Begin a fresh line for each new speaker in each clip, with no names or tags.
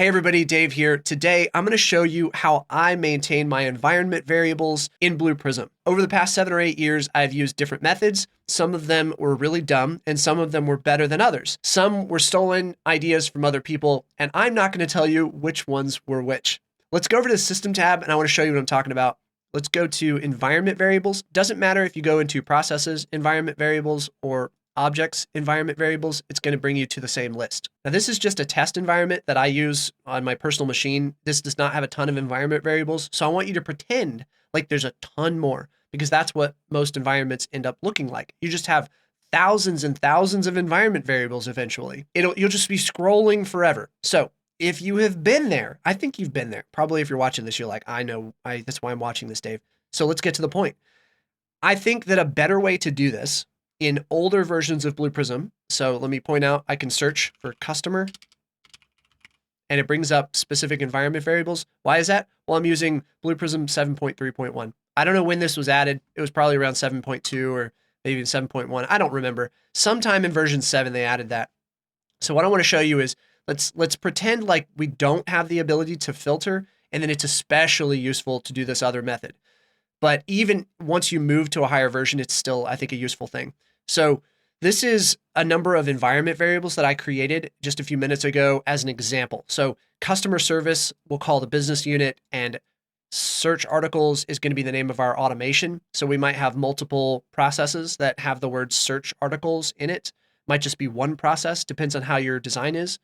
Hey everybody, Dave here. Today, I'm going to show you how I maintain my environment variables in Blue Prism. Over the past 7 or 8 years, I've used different methods. Some of them were really dumb and some of them were better than others. Some were stolen ideas from other people, and I'm not going to tell you which ones were which. Let's go over to the System tab and I want to show you what I'm talking about. Let's go to environment variables. Doesn't matter if you go into processes, environment variables, or objects environment variables, it's going to bring you to the same list. Now, this is just a test environment that I use on my personal machine. This does not have a ton of environment variables. So I want you to pretend like there's a ton more, because that's what most environments end up looking like. You just have thousands and thousands of environment variables eventually. You'll just be scrolling forever. So if you have been there, I think you've been there. Probably if you're watching this, you're like, that's why I'm watching this, Dave. So let's get to the point. I think that a better way to do this in older versions of Blue Prism, so let me point out, I can search for customer and it brings up specific environment variables. Why is that? Well, I'm using Blue Prism 7.3.1. I don't know when this was added. It was probably around 7.2 or maybe even 7.1. I don't remember. Sometime in version 7, they added that. So what I want to show you is let's pretend like we don't have the ability to filter, and then it's especially useful to do this other method. But even once you move to a higher version, it's still, I think, a useful thing. So this is a number of environment variables that I created just a few minutes ago as an example. So customer service, we'll call the business unit, and search articles is going to be the name of our automation. So we might have multiple processes that have the word search articles in it. Might just be one process, depends on how your design is.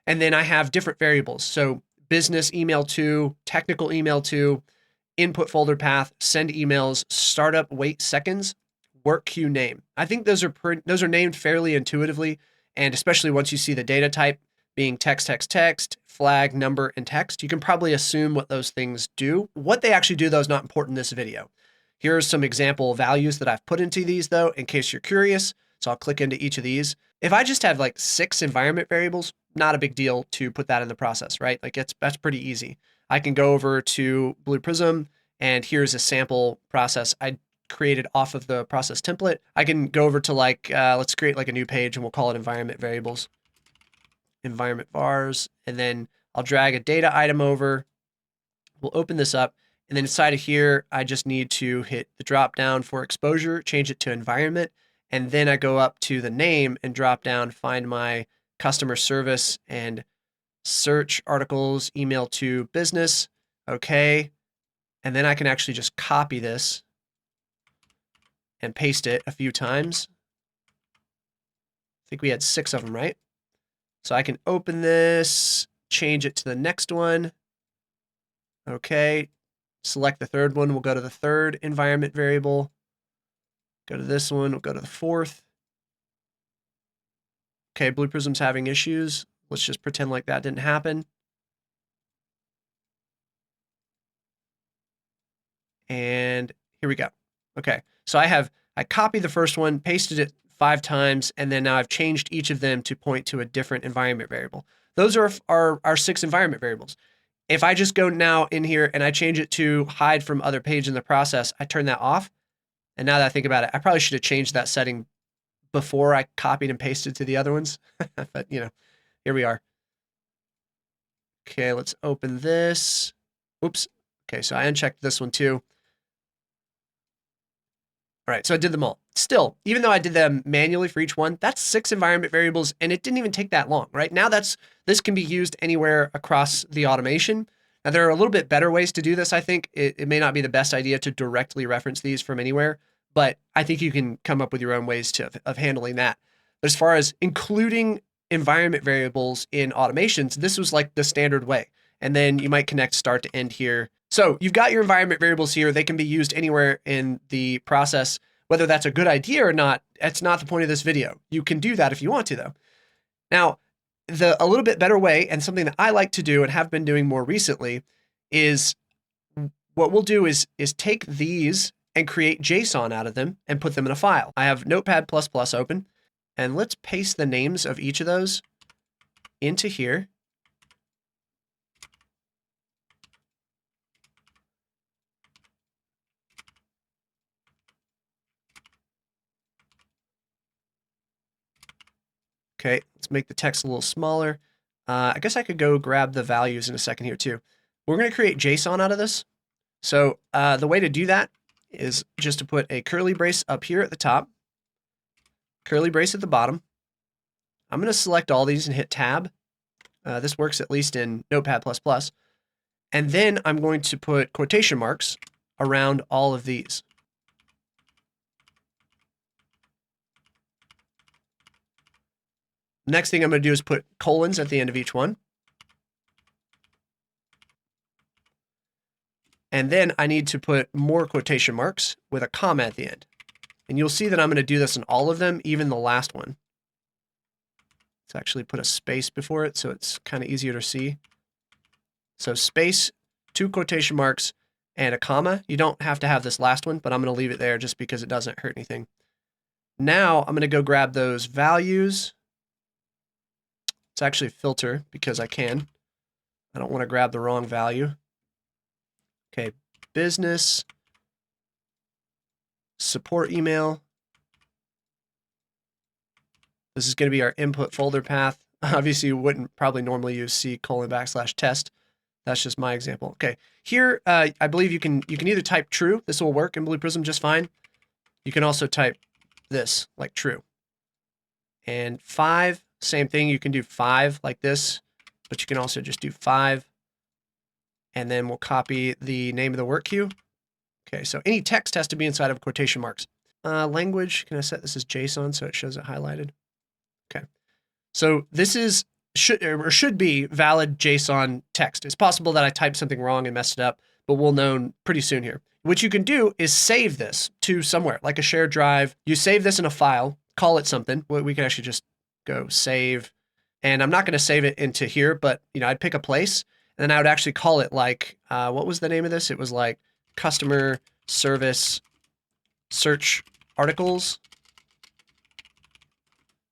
And then I have different variables. So business email to, technical email to, input folder path, send emails, startup wait seconds, work queue name. I think those are named fairly intuitively, and especially once you see the data type being text, text, text, flag, number, and text, you can probably assume what those things do. What they actually do, though, is not important in this video. Here are some example values that I've put into these, though, in case you're curious. So I'll click into each of these. If I just have like 6 environment variables, not a big deal to put that in the process, right? Like that's pretty easy. I can go over to Blue Prism, and here's a sample process I created off of the process template. I can go over to let's create like a new page, and we'll call it environment variables, environment vars, and then I'll drag a data item over. We'll open this up, and then inside of here, I just need to hit the drop down for exposure, change it to environment, and then I go up to the name and drop down, find my customer service and search articles, email to business. Okay. And then I can actually just copy this and paste it a few times. I think we had 6 of them, right? So I can open this, change it to the next one. Okay. Select the third one. We'll go to the third environment variable. Go to this one. We'll go to the fourth. Okay. Blue Prism's having issues. Let's just pretend like that didn't happen. And here we go. Okay, so I copied the first one, pasted it 5 times, and then now I've changed each of them to point to a different environment variable. Those are our 6 environment variables. If I just go now in here and I change it to hide from other page in the process, I turn that off. And now that I think about it, I probably should have changed that setting before I copied and pasted to the other ones. But here we are. Okay, let's open this. Oops. Okay, so I unchecked this one too. All right, so I did them all. Still, even though I did them manually for each one, that's 6 environment variables, and it didn't even take that long, right? Now this can be used anywhere across the automation. Now there are a little bit better ways to do this, I think. It may not be the best idea to directly reference these from anywhere, but I think you can come up with your own ways of handling that. But as far as including environment variables in automations, this was like the standard way. And then you might connect start to end here. So you've got your environment variables here. They can be used anywhere in the process. Whether that's a good idea or not, that's not the point of this video. You can do that if you want to, though. Now, a little bit better way, and something that I like to do and have been doing more recently, is what we'll do is take these and create JSON out of them and put them in a file. I have Notepad++ open, and let's paste the names of each of those into here. Okay, let's make the text a little smaller. I guess I could go grab the values in a second here too. We're going to create JSON out of this. So the way to do that is just to put a curly brace up here at the top, curly brace at the bottom. I'm going to select all these and hit tab. This works at least in Notepad++. And then I'm going to put quotation marks around all of these. Next thing I'm going to do is put colons at the end of each one. And then I need to put more quotation marks with a comma at the end. And you'll see that I'm going to do this in all of them, even the last one. Let's actually put a space before it so it's kind of easier to see. So space, 2 quotation marks, and a comma. You don't have to have this last one, but I'm going to leave it there just because it doesn't hurt anything. Now I'm going to go grab those values. It's actually filter because I can. I don't want to grab the wrong value. Okay, business, support email. This is going to be our input folder path. Obviously, you wouldn't probably normally use C:\test. That's just my example. Okay, here I believe you can either type true. This will work in Blue Prism just fine. You can also type this like true. And 5, same thing. You can do 5 like this, but you can also just do 5. And then we'll copy the name of the work queue. Okay, so any text has to be inside of quotation marks. Language, can I set this as JSON so it shows it highlighted? Okay, so this is should be valid JSON text. It's possible that I typed something wrong and messed it up, but we'll know pretty soon here. What you can do is save this to somewhere, like a shared drive. You save this in a file, call it something. We can actually just go save, and I'm not going to save it into here, but I'd pick a place, and then I would actually call it like, what was the name of this? It was like customer service search articles.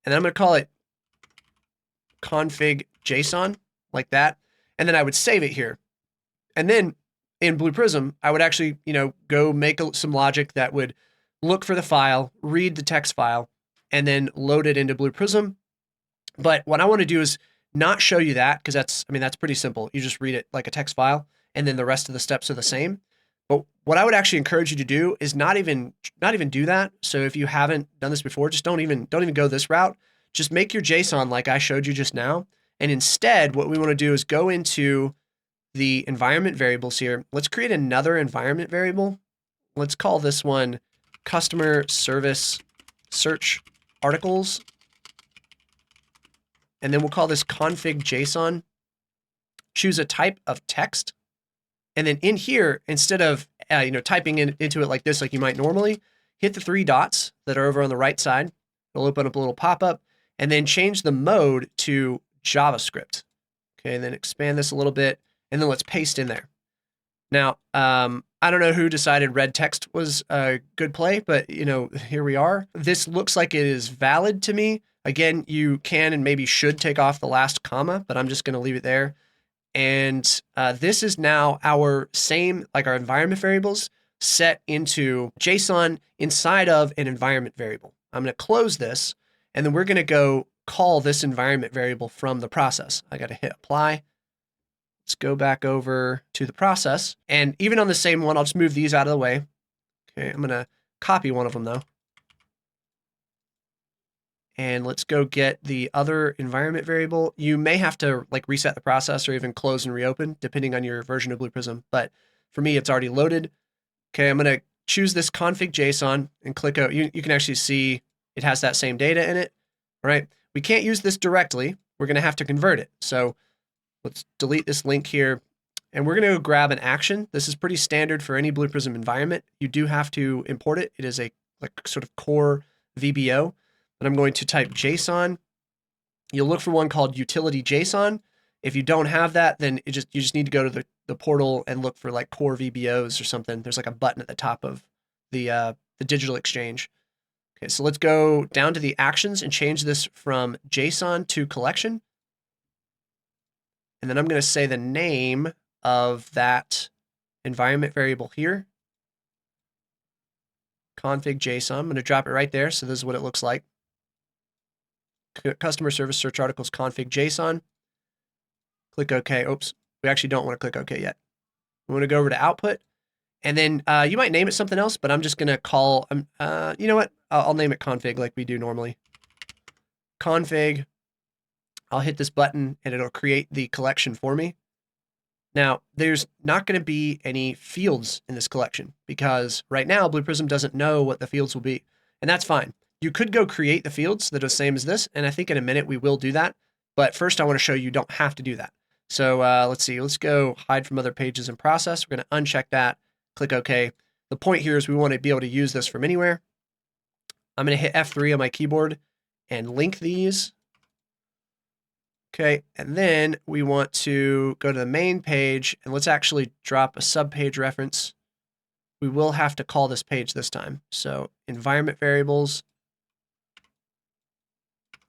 And then I'm going to call it config JSON, like that. And then I would save it here. And then in Blue Prism, I would actually, go make some logic that would look for the file, read the text file, and then load it into Blue Prism. But what I want to do is not show you that, because that's pretty simple. You just read it like a text file, and then the rest of the steps are the same. But what I would actually encourage you to do is not even do that. So if you haven't done this before, just don't even go this route. Just make your JSON like I showed you just now. And instead, what we want to do is go into the environment variables here. Let's create another environment variable. Let's call this one customer service search articles. And then we'll call this config JSON. Choose a type of text. And then in here, instead of typing into it like this, like you might normally, hit the 3 dots that are over on the right side. It'll open up a little pop-up, and then change the mode to JavaScript. Okay, and then expand this a little bit, and then let's paste in there. Now, I don't know who decided red text was a good play, but here we are. This looks like it is valid to me. Again, you can and maybe should take off the last comma, but I'm just going to leave it there. And this is now our our environment variables set into JSON inside of an environment variable. I'm going to close this, and then we're going to go call this environment variable from the process. I got to hit apply. Let's go back over to the process. And even on the same one, I'll just move these out of the way. Okay, I'm going to copy one of them though. And let's go get the other environment variable. You may have to reset the process or even close and reopen, depending on your version of Blue Prism. But for me, it's already loaded. Okay, I'm going to choose this config JSON and click out. You can actually see it has that same data in it. All right, we can't use this directly. We're going to have to convert it. So let's delete this link here. And we're going to go grab an action. This is pretty standard for any Blue Prism environment. You do have to import it. It is a sort of core VBO. But I'm going to type JSON. You'll look for one called utility JSON. If you don't have that, then you just need to go to the portal and look for core VBOs or something. There's a button at the top of the digital exchange. Okay, so let's go down to the actions and change this from JSON to collection. And then I'm going to say the name of that environment variable here. Config JSON. I'm going to drop it right there. So this is what it looks like. Customer service search articles config JSON. Click OK. Oops, we actually don't want to click OK yet. We want to go over to output, and then you might name it something else, but I'm just going to call, you know what? I'll name it config like we do normally. Config. I'll hit this button and it'll create the collection for me. Now, there's not going to be any fields in this collection because right now Blue Prism doesn't know what the fields will be, and that's fine. You could go create the fields that are the same as this, and I think in a minute we will do that. But first I want to show you don't have to do that. So let's see, let's go hide from other pages in process. We're going to uncheck that, click OK. The point here is we want to be able to use this from anywhere. I'm going to hit F3 on my keyboard and link these. Okay, and then we want to go to the main page, and let's actually drop a subpage reference. We will have to call this page this time. So environment variables.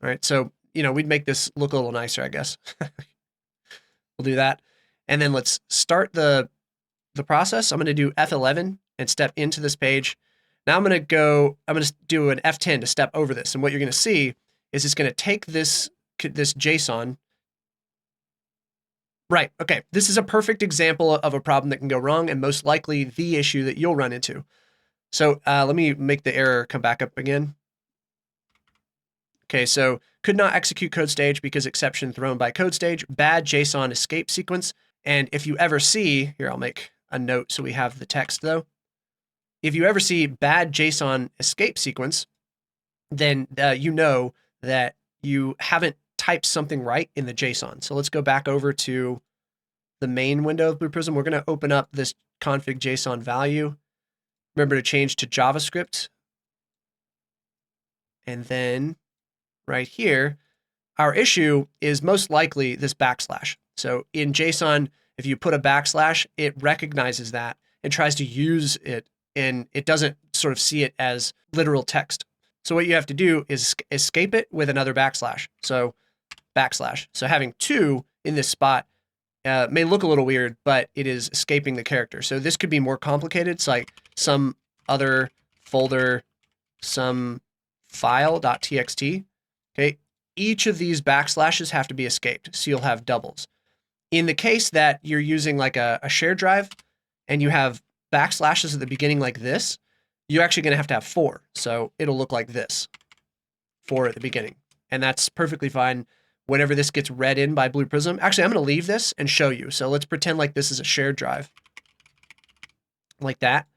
All right, so, you know, we'd make this look a little nicer, I guess. We'll do that. And then let's start the process. I'm going to do F11 and step into this page. Now I'm going to do an F10 to step over this. And what you're going to see is it's going to take this JSON. Right, okay, this is a perfect example of a problem that can go wrong and most likely the issue that you'll run into. So let me make the error come back up again. Okay, so could not execute code stage because exception thrown by code stage, bad JSON escape sequence. And if you ever see, here I'll make a note so we have the text though. If you ever see bad JSON escape sequence, then you know that you haven't typed something right in the JSON. So let's go back over to the main window of Blue Prism. We're going to open up this config JSON value. Remember to change to JavaScript. And then right here, our issue is most likely this backslash. So in JSON, if you put a backslash, it recognizes that and tries to use it, and it doesn't sort of see it as literal text. So what you have to do is escape it with another backslash. So backslash. So having two in this spot may look a little weird, but it is escaping the character. So this could be more complicated. It's like some other folder, some file.txt. Okay. Each of these backslashes have to be escaped. So you'll have doubles. In the case that you're using like a shared drive and you have backslashes at the beginning like this, you're actually going to have 4. So it'll look like this, 4 at the beginning. And that's perfectly fine whenever this gets read in by Blue Prism. Actually, I'm going to leave this and show you. So let's pretend like this is a shared drive. Like that.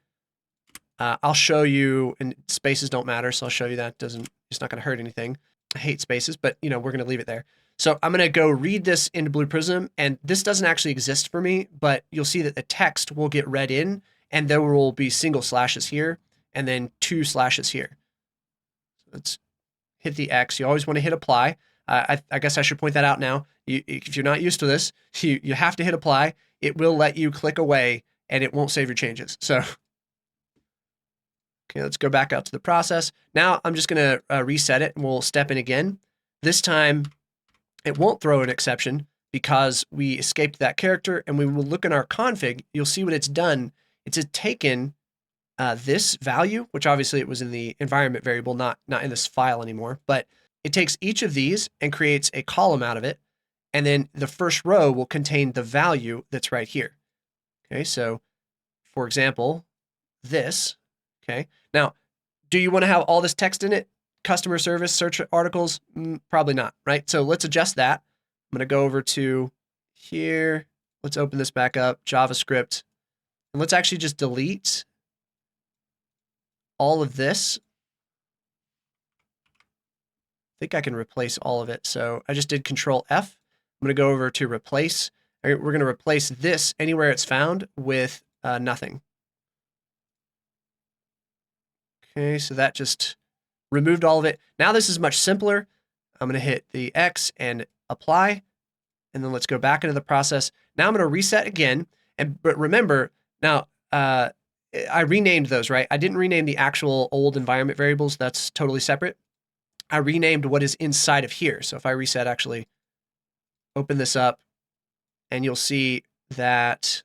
I'll show you, and spaces don't matter, so I'll show you that. It's not going to hurt anything. I hate spaces, but you know, we're going to leave it there. So I'm going to go read this into Blue Prism, and this doesn't actually exist for me, but you'll see that the text will get read in, and there will be single slashes here, and then 2 slashes here. Let's hit the X. You always want to hit apply. I guess I should point that out now. If you're not used to this, you have to hit apply. It will let you click away, and it won't save your changes. So, okay, let's go back out to the process. Now I'm just going to reset it, and we'll step in again. This time, it won't throw an exception because we escaped that character, and we will look in our config. You'll see what it's done. It's taken this value, which obviously it was in the environment variable, not in this file anymore, but it takes each of these and creates a column out of it. And then the first row will contain the value that's right here. Okay, so for example, this, okay. Now, do you want to have all this text in it? Customer service, search articles? Probably not, right? So let's adjust that. I'm going to go over to here. Let's open this back up, JavaScript. And let's actually just delete all of this. I think I can replace all of it. So I just did Control F. I'm going to go over to replace. We're going to replace this anywhere it's found with nothing. Okay, so that just removed all of it. Now this is much simpler. I'm going to hit the X and apply. And then let's go back into the process. Now I'm going to reset again. But remember, now I renamed those, right? I didn't rename the actual old environment variables. That's totally separate. I renamed what is inside of here. So if I reset, actually open this up, and you'll see that,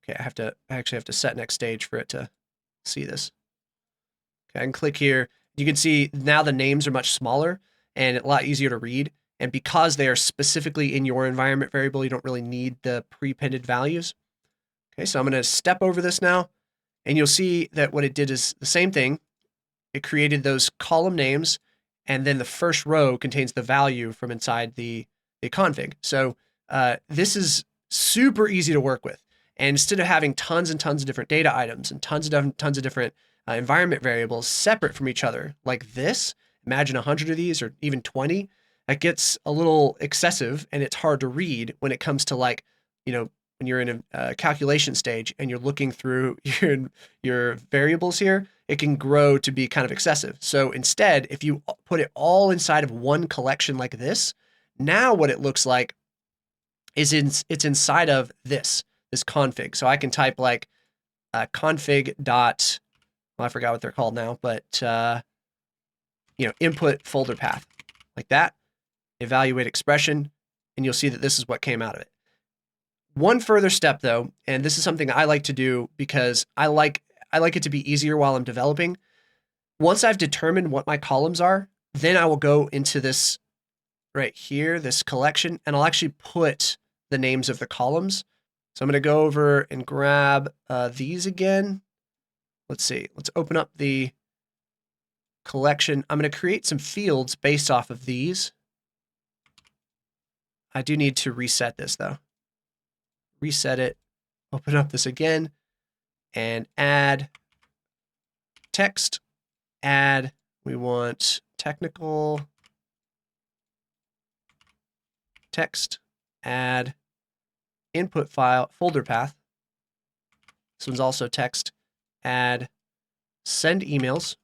okay, I actually have to set next stage for it to see this. Okay, I can click here. You can see now the names are much smaller and a lot easier to read. And because they are specifically in your environment variable, you don't really need the pre-appended values. Okay, so I'm going to step over this now, and you'll see that what it did is the same thing. It created those column names, and then the first row contains the value from inside the config. So this is super easy to work with. And instead of having tons and tons of different data items and tons of different environment variables separate from each other like this, imagine 100 of these or even 20, that gets a little excessive and it's hard to read when it comes to like, when you're in a calculation stage and you're looking through your variables here, it can grow to be kind of excessive. So instead, if you put it all inside of one collection like this, now what it looks like is it's inside of this config. So I can type like config dot, well, I forgot what they're called now, but input folder path like that, evaluate expression, and you'll see that this is what came out of it. One further step though, and this is something I like to do because I like it to be easier while I'm developing. Once I've determined what my columns are, then I will go into this right here, this collection, and I'll actually put the names of the columns. So I'm going to go over and grab these again. Let's see, let's open up the collection. I'm going to create some fields based off of these. I do need to reset this though. Reset it, open up this again, and add text, we want technical text, add input file folder path. This one's also text, add send emails.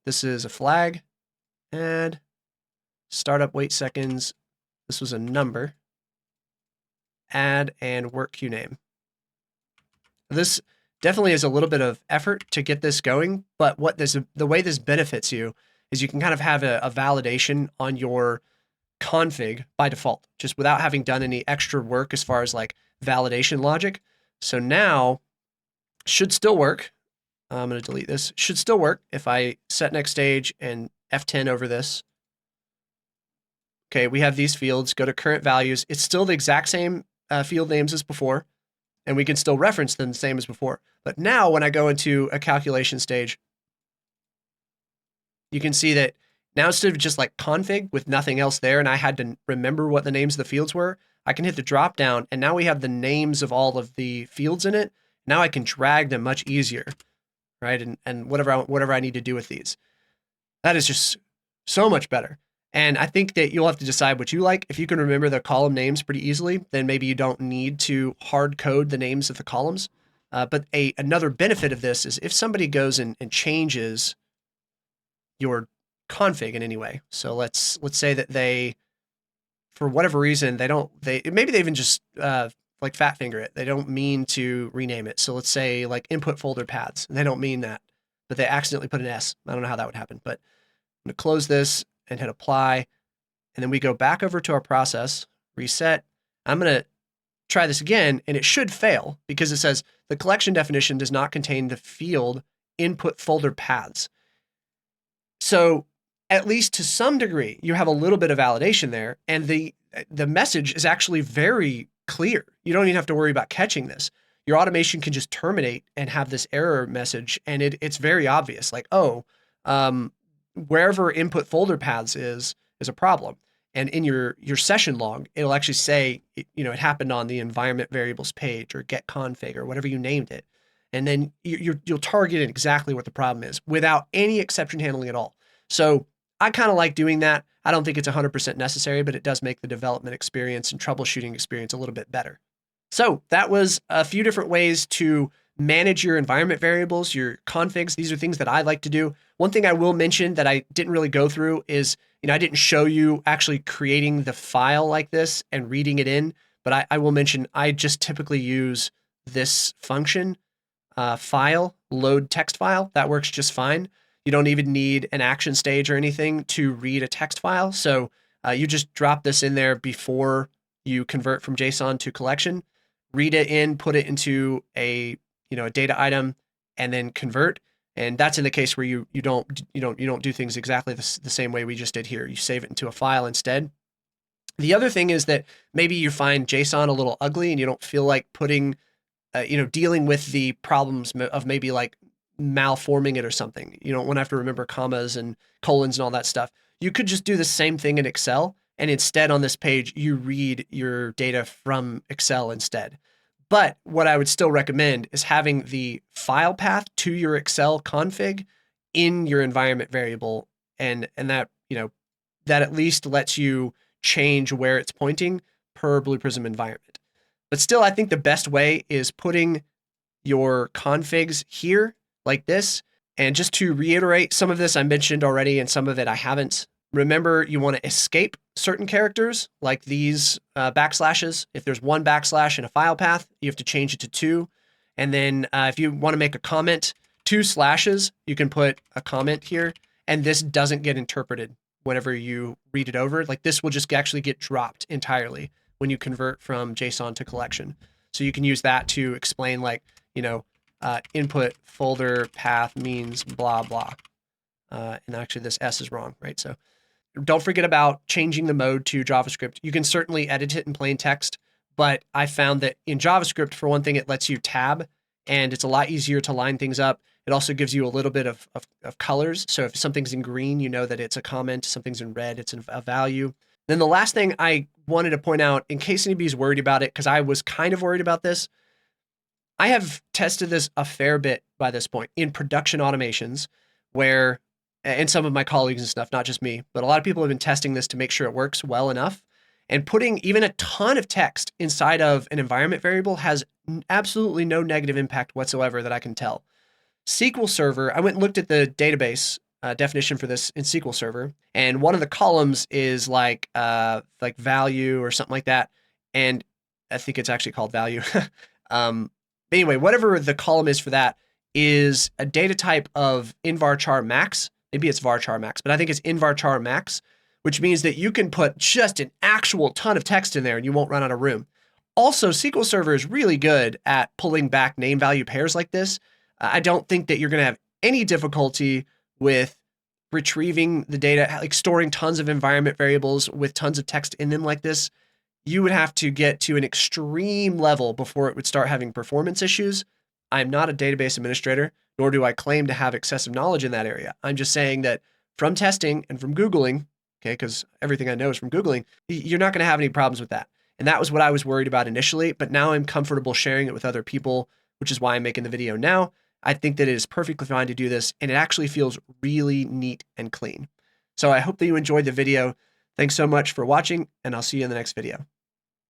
This is a flag, add startup wait seconds. This was a number, add and work queue name. This definitely is a little bit of effort to get this going, but the way this benefits you is you can kind of have a validation on your config by default, just without having done any extra work as far as like validation logic. So now should still work. I'm going to delete this. Should still work if I set next stage and F10 over this. Okay, we have these fields, go to current values. It's still the exact same field names as before, and we can still reference them the same as before. But now when I go into a calculation stage, you can see that now instead of just like config with nothing else there, and I had to remember what the names of the fields were, I can hit the drop down, and now we have the names of all of the fields in it. Now I can drag them much easier, right? And whatever I need to do with these. That is just so much better. And I think that you'll have to decide what you like. If you can remember the column names pretty easily, then maybe you don't need to hard code the names of the columns. But another benefit of this is if somebody goes and changes your config in any way. So let's say that they, for whatever reason, maybe they even just like fat finger it. They don't mean to rename it. So let's say like input folder paths, and they don't mean that, but they accidentally put an S. I don't know how that would happen, but I'm going to close this and hit apply. And then we go back over to our process, reset. I'm going to try this again, and it should fail because it says the collection definition does not contain the field input folder paths. So at least to some degree, you have a little bit of validation there, and the message is actually very clear. You don't even have to worry about catching this. Your automation can just terminate and have this error message, and it's very obvious, like, oh, wherever input folder paths is a problem. And in your session log, it'll actually say, it happened on the environment variables page or get config or whatever you named it. And then you'll target it exactly what the problem is without any exception handling at all. So I kind of like doing that. I don't think it's 100% necessary, but it does make the development experience and troubleshooting experience a little bit better. So that was a few different ways to manage your environment variables, your configs. These are things that I like to do. One thing I will mention that I didn't really go through is, I didn't show you actually creating the file like this and reading it in, but I will mention I just typically use this function, file, load text file. That works just fine. You don't even need an action stage or anything to read a text file. So you just drop this in there before you convert from JSON to collection, read it in, put it into a data item, and then convert. And that's in the case where you don't do things exactly the same way we just did here. You save it into a file instead. The other thing is that maybe you find JSON a little ugly and you don't feel like putting, dealing with the problems of maybe like malforming it or something. You don't want to have to remember commas and colons and all that stuff. You could just do the same thing in Excel, and instead on this page, you read your data from Excel instead. But what I would still recommend is having the file path to your Excel config in your environment variable, and that, that at least lets you change where it's pointing per Blue Prism environment. But still, I think the best way is putting your configs here like this. And just to reiterate, some of this I mentioned already and some of it I haven't. Remember, you want to escape certain characters like these backslashes. If there's one backslash in a file path, you have to change it to 2. And then if you want to make a comment, 2 slashes, you can put a comment here, and this doesn't get interpreted whenever you read it over. Like this will just actually get dropped entirely when you convert from JSON to collection. So you can use that to explain like, input folder path means blah, blah. And actually this S is wrong, right? So don't forget about changing the mode to JavaScript. You can certainly edit it in plain text, but I found that in JavaScript, for one thing, it lets you tab, and it's a lot easier to line things up. It also gives you a little bit of colors. So if something's in green, you know that it's a comment. Something's in red, it's a value. Then the last thing I wanted to point out, in case anybody's worried about it, because I was kind of worried about this, I have tested this a fair bit by this point in production automations where, and some of my colleagues and stuff, not just me, but a lot of people have been testing this to make sure it works well enough. And putting even a ton of text inside of an environment variable has absolutely no negative impact whatsoever that I can tell. SQL Server, I went and looked at the database definition for this in SQL Server, and one of the columns is like value or something like that. And I think it's actually called value. Anyway, whatever the column is for that is a data type of invarchar max. Maybe it's varchar max, but I think it's invarchar max, which means that you can put just an actual ton of text in there and you won't run out of room. Also, SQL Server is really good at pulling back name value pairs like this. I don't think that you're going to have any difficulty with retrieving the data, like storing tons of environment variables with tons of text in them like this. You would have to get to an extreme level before it would start having performance issues. I'm not a database administrator, nor do I claim to have excessive knowledge in that area. I'm just saying that from testing and from Googling, okay, because everything I know is from Googling, you're not going to have any problems with that. And that was what I was worried about initially, but now I'm comfortable sharing it with other people, which is why I'm making the video now. I think that it is perfectly fine to do this, and it actually feels really neat and clean. So I hope that you enjoyed the video. Thanks so much for watching, and I'll see you in the next video.